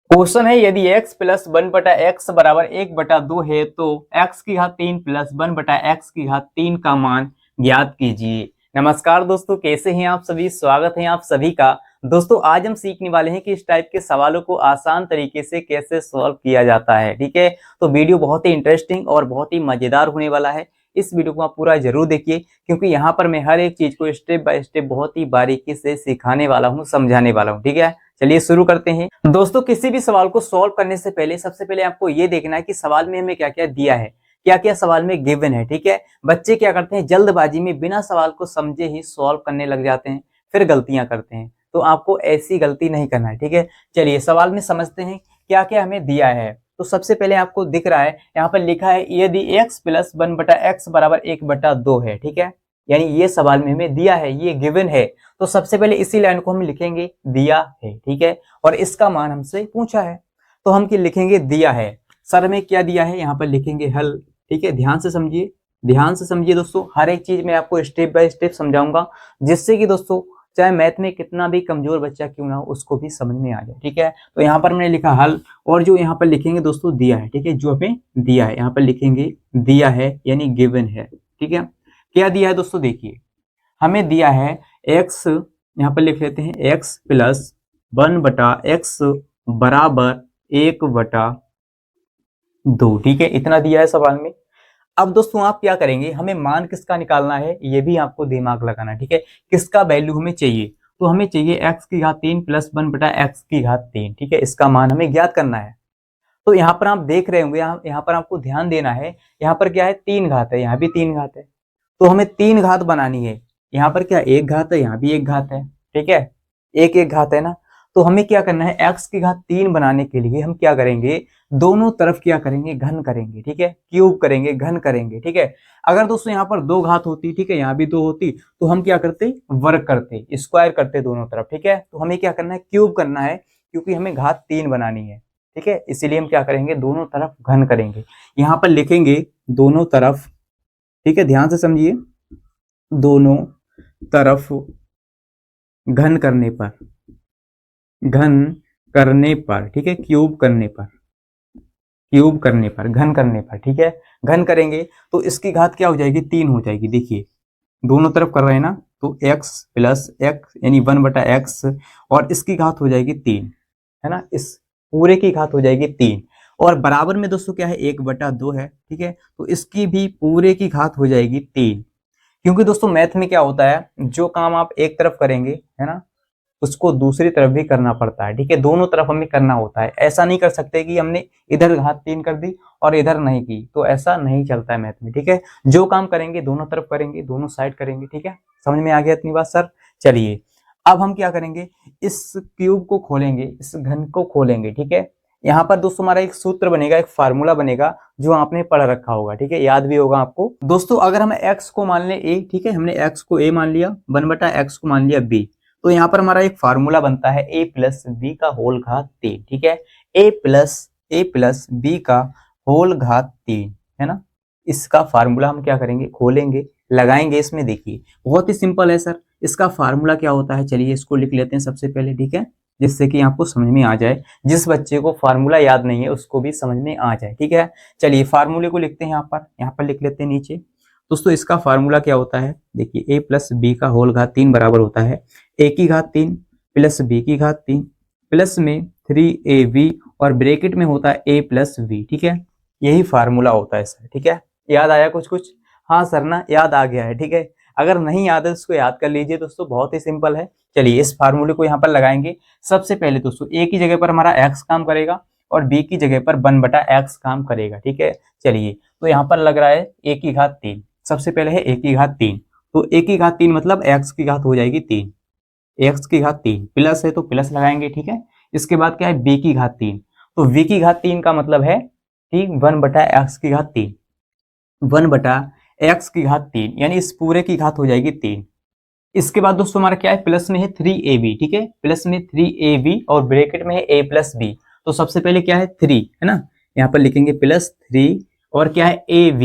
Question है यदि x plus one बटा एक्स बराबर एक बटा दो है तो x की घात तीन प्लस वन बटा एक्स की घात तीन का मान ज्ञात कीजिए। नमस्कार दोस्तों, कैसे हैं आप सभी। स्वागत है आप सभी का। दोस्तों आज हम सीखने वाले हैं कि इस टाइप के सवालों को आसान तरीके से कैसे सॉल्व किया जाता है। ठीक है, तो वीडियो बहुत ही इंटरेस्टिंग और बहुत ही मजेदार होने वाला है। इस वीडियो को आप पूरा जरूर देखिए, क्योंकि यहाँ पर मैं हर एक चीज को स्टेप बाय स्टेप बहुत ही बारीकी से सिखाने वाला हूँ, समझाने वाला हूँ। ठीक है, चलिए शुरू करते हैं। दोस्तों किसी भी सवाल को सॉल्व करने से पहले सबसे पहले आपको ये देखना है कि सवाल में हमें क्या क्या दिया है, क्या क्या सवाल में गिवन है। ठीक है, बच्चे क्या करते हैं, जल्दबाजी में बिना सवाल को समझे ही सॉल्व करने लग जाते हैं, फिर गलतियां करते हैं। तो आपको ऐसी गलती नहीं करना है। ठीक है, चलिए सवाल में समझते हैं क्या क्या हमें दिया है। तो सबसे पहले आपको दिख रहा है यहाँ पर लिखा है यदि x प्लस वन बटा एक्स बराबर एक बटा दो है। ठीक है, यानी ये सवाल में हमें दिया है, ये गिवन है। तो सबसे पहले इसी लाइन को हम लिखेंगे दिया है। ठीक है, और इसका मान हमसे पूछा है, तो हम क्या लिखेंगे, दिया है। सर में क्या दिया है, यहाँ पर लिखेंगे हल। ठीक है, ध्यान से समझिए, ध्यान से समझिए दोस्तों। हर एक चीज मैं आपको स्टेप बाय स्टेप समझाऊंगा, जिससे कि दोस्तों चाहे मैथ में कितना भी कमजोर बच्चा क्यों ना हो, उसको भी समझ में आ जाए। ठीक है, तो यहाँ पर मैंने लिखा हल, और जो यहाँ पर लिखेंगे दोस्तों दिया है। ठीक है, जो हमें दिया है यहाँ पर लिखेंगे दिया है, यानी गिवन है। ठीक है, क्या दिया है दोस्तों, देखिए हमें दिया है x, यहाँ पर लिख लेते हैं x प्लस वन बटा एक्स बराबर एक बटा दो। ठीक है, इतना दिया है सवाल में। अब दोस्तों आप क्या करेंगे, हमें मान किसका निकालना है, ये भी आपको दिमाग लगाना है। ठीक है, किसका वैल्यू हमें चाहिए, तो हमें चाहिए x की घात तीन प्लस वन बटा एक्स की घात तीन। ठीक है, इसका मान हमें ज्ञात करना है। तो यहाँ पर आप देख रहे होंगे, यहाँ पर आपको ध्यान देना है, यहाँ पर क्या है, तीन घात है, यहाँ भी तीन घात है। तो हमें तीन घात बनानी है। यहाँ पर क्या एक घात है, यहाँ भी एक घात है। ठीक है, एक एक घात है ना। तो हमें क्या करना है, x की घात तीन बनाने के लिए हम क्या करेंगे, दोनों तरफ क्या करेंगे, घन करेंगे। ठीक है, क्यूब करेंगे, घन करेंगे। ठीक है, अगर दोस्तों यहाँ पर दो घात होती, ठीक है, यहाँ भी दो होती, तो हम क्या करते, वर्ग करते, स्क्वायर करते दोनों तरफ। ठीक है, तो हमें क्या करना है, क्यूब करना है, क्योंकि हमें घात तीन बनानी है। ठीक है, इसीलिए हम क्या करेंगे, दोनों तरफ घन करेंगे। यहाँ पर लिखेंगे दोनों तरफ। ठीक है, ध्यान से समझिए, दोनों तरफ घन करने पर, घन करने पर, ठीक है, क्यूब करने पर, क्यूब करने पर, घन करने पर। ठीक है, घन करेंगे तो इसकी घात क्या हो जाएगी, तीन हो जाएगी। देखिए दोनों तरफ कर रहे हैं ना, तो x प्लस एक्स यानी वन बटा एक्स, और इसकी घात हो जाएगी तीन, है ना, इस पूरे की घात हो जाएगी तीन। और बराबर में दोस्तों क्या है, एक बटा दो है। ठीक है, तो इसकी भी पूरे की घात हो जाएगी तीन। क्योंकि दोस्तों मैथ में क्या होता है, जो काम आप एक तरफ करेंगे, है ना, उसको दूसरी तरफ भी करना पड़ता है। ठीक है, दोनों तरफ हमें करना होता है। ऐसा नहीं कर सकते कि हमने इधर घात तीन कर दी और इधर नहीं की, तो ऐसा नहीं चलता है मैथ में। ठीक है, जो काम करेंगे दोनों तरफ करेंगे, दोनों साइड करेंगे। ठीक है, समझ में आ गया इतनी बात सर। चलिए अब हम क्या करेंगे, इस क्यूब को खोलेंगे, इस घन को खोलेंगे। ठीक है, यहाँ पर दोस्तों हमारा एक सूत्र बनेगा, एक फार्मूला बनेगा, जो आपने पढ़ रखा होगा। ठीक है, याद भी होगा आपको। दोस्तों अगर हम x को मान लें a, ठीक है, हमने x को a मान लिया, वन बटा एक्स को मान लिया b, तो यहाँ पर हमारा एक फार्मूला बनता है a प्लस बी का होल घात तीन। ठीक है, a प्लस बी का होल घात तीन, है ना। इसका फार्मूला हम क्या करेंगे, खोलेंगे, लगाएंगे इसमें। देखिए बहुत ही सिंपल है सर, इसका फार्मूला क्या होता है, चलिए इसको लिख लेते हैं सबसे पहले। ठीक है, जिससे कि आपको समझ में आ जाए, जिस बच्चे को फार्मूला याद नहीं है उसको भी समझ में आ जाए। ठीक है, चलिए फार्मूले को लिखते हैं, यहाँ पर लिख लेते हैं नीचे। दोस्तों इसका फार्मूला क्या होता है, देखिए a प्लस बी का होल घात तीन बराबर होता है a की घात तीन प्लस b की घात तीन प्लस में 3ab, और ब्रैकेट में होता है a प्लस b। ठीक है, यही फार्मूला होता है सर। ठीक है, याद आया कुछ कुछ, हाँ सर ना, याद आ गया है। ठीक है, अगर नहीं याद है तो उसको याद कर लीजिए दोस्तों, बहुत ही सिंपल है। चलिए इस फार्मूले को यहाँ पर लगाएंगे। सबसे पहले दोस्तों a की जगह पर हमारा x काम करेगा, और b की जगह पर वन बटा एक्स काम करेगा। ठीक है, चलिए तो यहाँ पर लग रहा है a की घात तीन, सबसे पहले है a की घात तीन, तो a की घात तीन मतलब x की घात हो जाएगी तीन, x की घात तीन, प्लस है तो प्लस लगाएंगे। ठीक है, इसके बाद क्या है, b की घात तीन, तो v की घात तीन का मतलब है कि वन बटा एक्स की घात तीन, वन बटा एक्स की घात तीन, यानी इस पूरे की घात हो जाएगी तीन। इसके बाद दोस्तों हमारा क्या है, प्लस में है 3ab। ठीक है, प्लस में 3ab और ब्रैकेट में है a प्लस बी। तो सबसे पहले क्या है, 3 है ना, यहाँ पर लिखेंगे प्लस 3, और क्या है ab,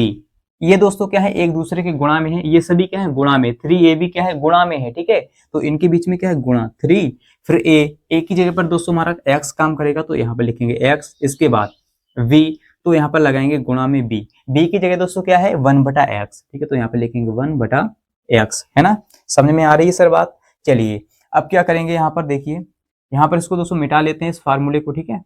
ये दोस्तों क्या है, एक दूसरे के गुणा में है, ये सभी क्या है, गुणा में, 3ab क्या है, गुणा में है। ठीक है, तो इनके बीच में क्या है, गुणा 3 फिर ए की जगह पर दोस्तों हमारा x काम करेगा तो यहाँ पर लिखेंगे x, इसके बाद v तो यहाँ पर लगाएंगे गुणा में b की जगह दोस्तों क्या है 1/x, ठीक है, तो यहाँ पर लिखेंगे 1/x, है ना। समझ में आ रही है सर बात। चलिए अब क्या करेंगे, यहाँ पर देखिए, यहाँ पर इसको दोस्तों मिटा लेते हैं इस फार्मूले को, ठीक है।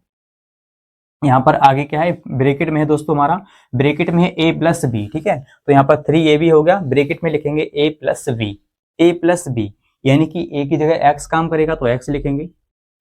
यहाँ पर आगे क्या है, ब्रैकेट में है दोस्तों हमारा, ब्रैकेट में है a प्लस बी, ठीक है, तो यहाँ पर 3ab हो गया, ब्रैकेट में लिखेंगे a प्लस बी, यानी कि a की जगह x काम करेगा तो x लिखेंगे,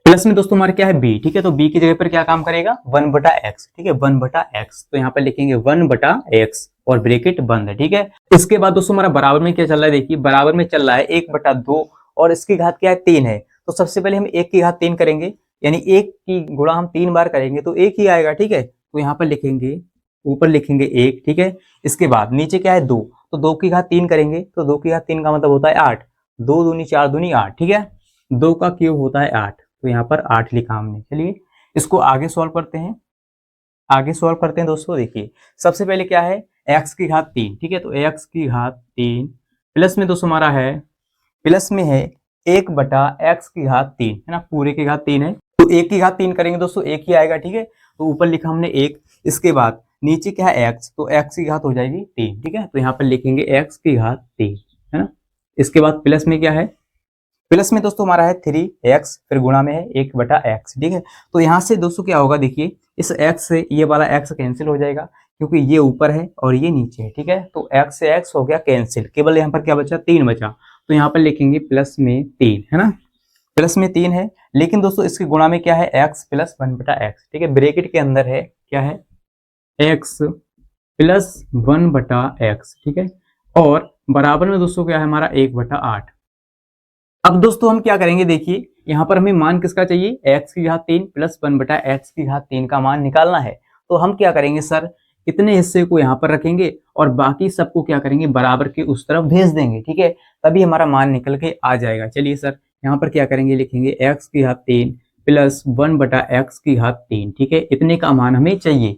प्लस में दोस्तों हमारे क्या है b, ठीक है, तो b की जगह पर क्या काम करेगा 1/x, ठीक है, 1/x, तो यहाँ पर लिखेंगे 1/x और ब्रैकेट बंद है, ठीक है। इसके बाद दोस्तों हमारा बराबर में क्या चल रहा है, देखिए बराबर में चल रहा है 1/2 और इसकी घात क्या है 3 है, तो सबसे पहले हम 1 की घात 3 करेंगे, यानी 1 की गुणा हम 3 बार करेंगे तो 1 ही आएगा, ठीक है, तो यहाँ पर लिखेंगे, ऊपर लिखेंगे 1, ठीक है। इसके बाद नीचे क्या है 2, तो 2 की घात 3 करेंगे तो 2 की घात 3 का मतलब होता है 8, 2 दूनी 4 दूनी 8, ठीक है, 2 का क्यूब होता है 8, तो यहाँ पर 8 लिखा हमने। चलिए इसको आगे सॉल्व करते हैं, दोस्तों। देखिए सबसे पहले क्या है x की घात 3, ठीक है, तो x की घात 3 प्लस में दोस्तों हमारा है, प्लस में है 1/x की घात 3, है ना, पूरे की घात 3 है, तो 1 की घात 3 करेंगे दोस्तों 1 ही आएगा, ठीक है, तो ऊपर लिखा हमने 1, इसके बाद नीचे क्या है x, तो x की घात हो जाएगी 3, ठीक है, तो यहाँ पर लिखेंगे x की घात 3, है ना। इसके बाद प्लस में क्या है, प्लस में दोस्तों हमारा है 3x, फिर गुणा में है 1/x, ठीक है, तो यहाँ से दोस्तों क्या होगा, देखिए इस x से ये वाला x कैंसिल हो जाएगा क्योंकि ये ऊपर है और ये नीचे है, ठीक है, तो x से x हो गया कैंसिल, केवल यहाँ पर क्या बचा 3 बचा, तो यहाँ पर लिखेंगे प्लस में 3, है ना, प्लस में 3 है, लेकिन दोस्तों इसके गुणा में क्या है x प्लस 1/x, ठीक है, ब्रैकेट के अंदर है क्या है x प्लस 1/x, ठीक है, और बराबर में दोस्तों क्या है हमारा 1/8। अब दोस्तों हम क्या करेंगे, देखिए यहाँ पर हमें मान किसका चाहिए, x की घात 3 प्लस 1/x की घात 3 का मान निकालना है, तो हम क्या करेंगे सर, इतने हिस्से को यहाँ पर रखेंगे और बाकी सबको क्या करेंगे बराबर के उस तरफ भेज देंगे, ठीक है, तभी हमारा मान निकल के आ जाएगा। चलिए सर यहाँ पर क्या करेंगे, लिखेंगे x की घात 3 प्लस 1/x की घात 3, ठीक है, इतने का मान हमें चाहिए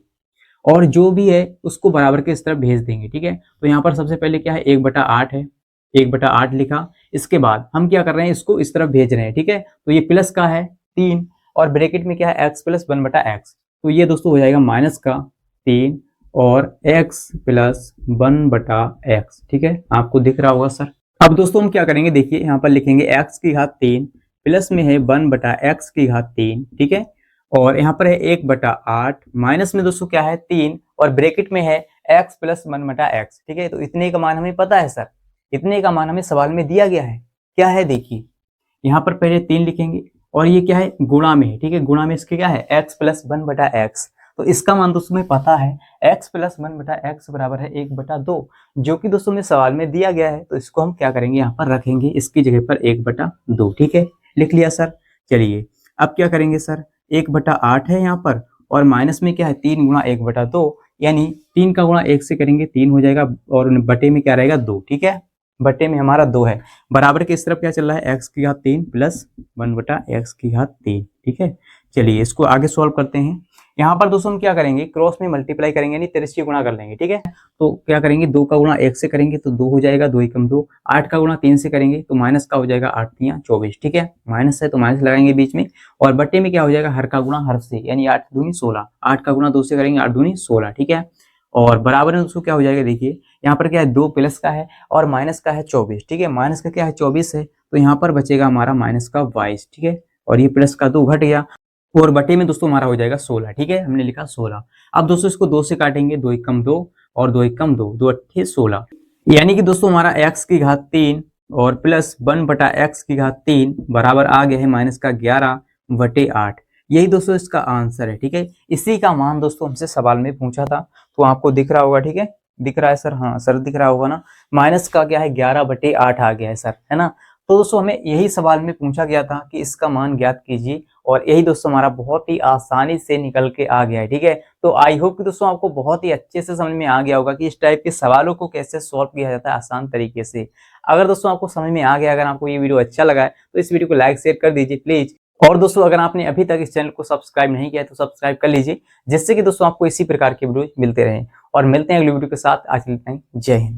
और जो भी है उसको बराबर के इस तरफ भेज देंगे, ठीक है, तो यहाँ पर सबसे पहले क्या है 1/8 है, 1/8 लिखा, इसके बाद हम क्या कर रहे हैं इसको इस तरफ भेज रहे हैं, ठीक है, तो ये प्लस का है 3 और ब्रैकेट में क्या है x प्लस 1/x, तो ये दोस्तों हो जाएगा माइनस का 3 और x प्लस 1/x, ठीक है, आपको दिख रहा होगा सर। अब दोस्तों हम क्या करेंगे, देखिए यहाँ पर लिखेंगे x की घात 3 प्लस में है 1/x की घात 3, ठीक है, और यहाँ पर है 1/8 माइनस में दोस्तों क्या है 3 और ब्रैकेट में है x प्लस 1/x, ठीक है, तो इतने का मान हमें पता है सर, इतने का मान हमें सवाल में दिया गया है, क्या है देखिए यहाँ पर पहले 3 लिखेंगे और ये क्या है गुणा में है, ठीक है, गुणा में इसके क्या है x प्लस 1/x, तो इसका मान दोस्तों में पता है x प्लस 1/x बराबर है 1/2, जो कि दोस्तों में सवाल में दिया गया है, तो इसको हम क्या करेंगे यहाँ पर रखेंगे इसकी जगह पर 1/2, ठीक है, लिख लिया सर। चलिए अब क्या करेंगे सर, 1/8 है यहाँ पर और माइनस में क्या है 3 गुणा 1/2, यानी 3 का गुणा 1 से करेंगे 3 हो जाएगा और बटे में क्या रहेगा 2, ठीक है, बटे में हमारा 2 है, बराबर के इस तरफ क्या चल रहा है x की घात 3 प्लस 1/x की घात 3, ठीक है। चलिए इसको आगे सॉल्व करते हैं, यहाँ पर दोस्तों हम क्या करेंगे क्रॉस में मल्टीप्लाई करेंगे, यानी तिरछी गुणा कर लेंगे, ठीक है, तो क्या करेंगे 2 का गुणा 1 से करेंगे तो 2 हो जाएगा, 2 एकम 2, 8 का गुणा 3 से करेंगे तो माइनस का हो जाएगा 8 3 24, ठीक है, माइनस है तो माइनस लगाएंगे बीच में और बटे में क्या हो जाएगा हर का गुणा हर से, यानी 8 दूनी 16, 8 का गुणा 2 से करेंगे 8 दूनी 16, ठीक है, और बराबर में दोस्तों क्या हो जाएगा, देखिए यहाँ पर क्या है 2 प्लस का है और माइनस का है 24, ठीक है, माइनस का क्या है 24 है, तो यहाँ पर बचेगा हमारा माइनस का 22, ठीक है, और ये प्लस का 2 घट गया और बटे में दोस्तों हमारा हो जाएगा 16, ठीक है, हमने लिखा 16। अब दोस्तों इसको 2 से काटेंगे, 2 एकम 2 और 2 एकम 2, 2 अट्ठे 16, यानी कि दोस्तों हमारा x की घात 3 और प्लस 1/x की घात 3 बराबर आ गया है माइनस का 11/8, यही दोस्तों इसका आंसर है, ठीक है। इसी का मान दोस्तों हमसे सवाल में पूछा था, तो आपको दिख रहा होगा, ठीक है, दिख रहा है सर, हाँ सर दिख रहा होगा ना, माइनस का क्या है 11/8 आ गया है सर, है ना, तो दोस्तों हमें यही सवाल में पूछा गया था कि इसका मान ज्ञात कीजिए और यही दोस्तों हमारा बहुत ही आसानी से निकल के आ गया है, ठीक है। तो आई होप कि दोस्तों आपको बहुत ही अच्छे से समझ में आ गया होगा कि इस टाइप के सवालों को कैसे सॉल्व किया जाता है आसान तरीके से। अगर दोस्तों आपको समझ में आ गया, अगर आपको ये वीडियो अच्छा लगा है तो इस वीडियो को लाइक शेयर कर दीजिए प्लीज, और दोस्तों अगर आपने अभी तक इस चैनल को सब्सक्राइब नहीं किया है तो सब्सक्राइब कर लीजिए, जिससे कि दोस्तों आपको इसी प्रकार के वीडियो मिलते रहें, और मिलते हैं अगली वीडियो के साथ। आज के लिए जय हिंद।